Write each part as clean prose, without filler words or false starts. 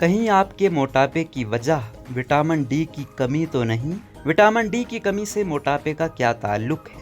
کہیں آپ کے موٹاپے کی وجہ وٹامن ڈی کی کمی تو نہیں؟ وٹامن ڈی کی کمی سے موٹاپے کا کیا تعلق ہے؟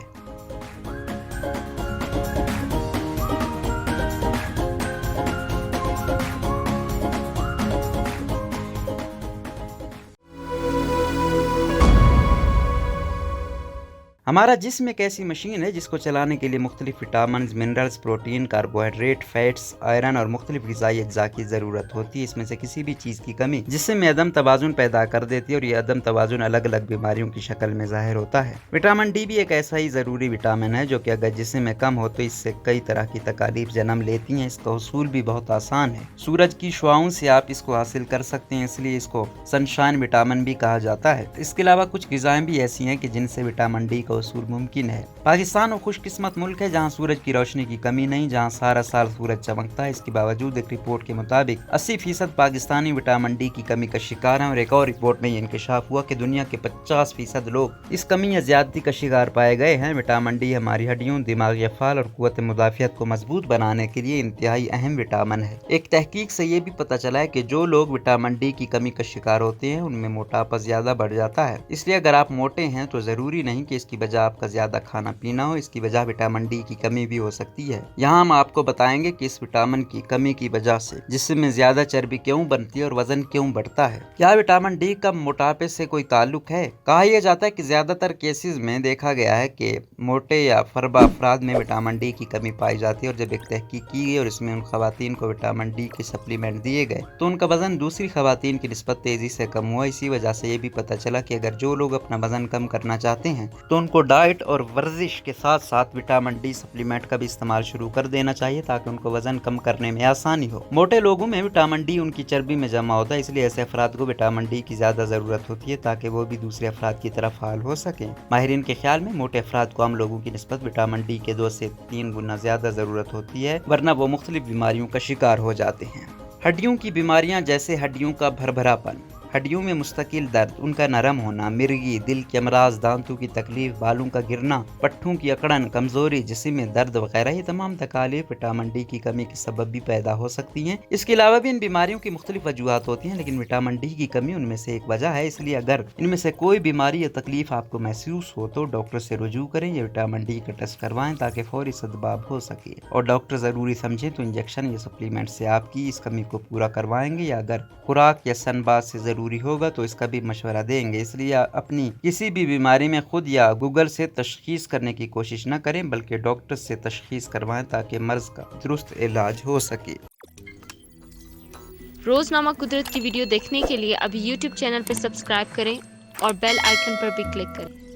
ہمارا جسم ایک ایسی مشین ہے جس کو چلانے کے لیے مختلف vitamins, minerals, protein, carbohydrate, fats, iron اور مختلف غذائی اجزاء کی ضرورت ہوتی ہے۔ اس میں سے کسی بھی چیز کی کمی جسم میں عدم توازن پیدا کر دیتی ہے اور یہ عدم توازن الگ الگ بیماریوں کی شکل میں ظاہر ہوتا ہے۔ وٹامن ڈی بھی ایک ایسا ہی ضروری وٹامن ہے جو کہ اگر جسم میں کم ہو تو اس سے کئی طرح کی تکالیف جنم لیتی ہیں۔ اس کا حصول بھی بہت آسان ہے، سورج کی شعاؤں سے آپ اس کو حاصل کر سکتے ہیں، اس لیے اس کو سنشائن وٹامن بھی کہا جاتا ہے۔ اس کے علاوہ کچھ غذائیں بھی ایسی ہیں کہ جن سے وٹامن ڈی کا حصول ممکن ہے۔ پاکستان وہ خوش قسمت ملک ہے جہاں سورج کی روشنی کی کمی نہیں، جہاں سارا سال سورج چمکتا ہے۔ اس کے باوجود ایک رپورٹ کے مطابق 80% پاکستانی وٹامن ڈی کی کمی کا شکار ہیں، اور ایک اور رپورٹ میں یہ انکشاف ہوا کہ دنیا کے 50% لوگ اس کمی یا زیادتی کا شکار پائے گئے ہیں۔ وٹامن ڈی ہماری ہڈیوں، دماغی افعال اور قوت مدافعت کو مضبوط بنانے کے لیے انتہائی اہم وٹامن ہے۔ ایک تحقیق سے یہ بھی پتہ چلا ہے کہ جو لوگ وٹامن ڈی کی کمی کا شکار ہوتے ہیں ان میں موٹاپا زیادہ بڑھ جاتا ہے۔ اس لیے اگر آپ موٹے ہیں تو ضروری نہیں کہ اس کی وجہ آپ کا زیادہ کھانا پینا ہو، اس کی وجہ وٹامن ڈی کی کمی بھی ہو سکتی ہے۔ یہاں ہم آپ کو بتائیں گے کہ اس وٹامن کی کمی کی وجہ سے جسم میں زیادہ چربی کیوں بنتی ہے اور وزن کیوں بڑھتا ہے۔ کیا وٹامن ڈی کا موٹاپے سے کوئی تعلق ہے؟ کہا یہ جاتا ہے کہ زیادہ تر کیسز میں دیکھا گیا ہے کہ موٹے یا فربا افراد میں وٹامن ڈی کی کمی پائی جاتی ہے، اور جب ایک تحقیق کی گئی اور اس میں ان خواتین کو وٹامن ڈی کے سپلیمنٹ دیے گئے تو ان کا وزن دوسری خواتین کی نسبت تیزی سے کم ہوا۔ اسی وجہ سے یہ بھی پتہ چلا کہ اگر جو لوگ اپنا وزن کم کرنا چاہتے ہیں تو ان کو ڈائٹ اور ورزش کے ساتھ ساتھ وٹامن ڈی سپلیمنٹ کا بھی استعمال شروع کر دینا چاہیے تاکہ ان کو وزن کم کرنے میں آسانی ہو۔ موٹے لوگوں میں وٹامن ڈی ان کی چربی میں جمع ہوتا ہے، اس لیے ایسے افراد کو وٹامن ڈی کی زیادہ ضرورت ہوتی ہے تاکہ وہ بھی دوسرے افراد کی طرح فعال ہو سکیں۔ ماہرین کے خیال میں موٹے افراد کو عام لوگوں کی نسبت وٹامن ڈی کے 2 سے 3 گنا زیادہ ضرورت ہوتی ہے، ورنہ وہ مختلف بیماریوں کا شکار ہو جاتے ہیں۔ ہڈیوں کی بیماریاں جیسے ہڈیوں کا بھربھرا پن، ہڈیوں میں مستقل درد، ان کا نرم ہونا، مرگی، دل کے امراض، دانتوں کی تکلیف، بالوں کا گرنا، پٹھوں کی اکڑن، کمزوری، جسم میں درد وغیرہ، یہ تمام تکالیف وٹامن ڈی کی کمی کے سبب بھی پیدا ہو سکتی ہیں۔ اس کے علاوہ بھی ان بیماریوں کی مختلف وجوہات ہوتی ہیں، لیکن وٹامن ڈی کی کمی ان میں سے ایک وجہ ہے۔ اس لیے اگر ان میں سے کوئی بیماری یا تکلیف آپ کو محسوس ہو تو ڈاکٹر سے رجوع کریں یا وٹامن ڈی کا ٹیسٹ کروائیں تاکہ فوری سدباب ہو سکے، اور ڈاکٹر ضروری سمجھے تو انجیکشن یا سپلیمنٹ سے آپ کی اس کمی کو پورا کروائیں گے، یا اگر خوراک یا سن باز سے ضروری ہوگا تو اس کا بھی مشورہ دیں گے۔ اس لیے اپنی کسی بھی بیماری میں خود یا گوگل سے تشخیص کرنے کی کوشش نہ کریں بلکہ ڈاکٹر سے تشخیص کروائیں تاکہ مرض کا درست علاج ہو سکے۔ روزنامہ قدرت کی ویڈیو دیکھنے کے لیے ابھی یوٹیوب چینل پر سبسکرائب کریں اور بیل آئیکن پر بھی کلک کریں۔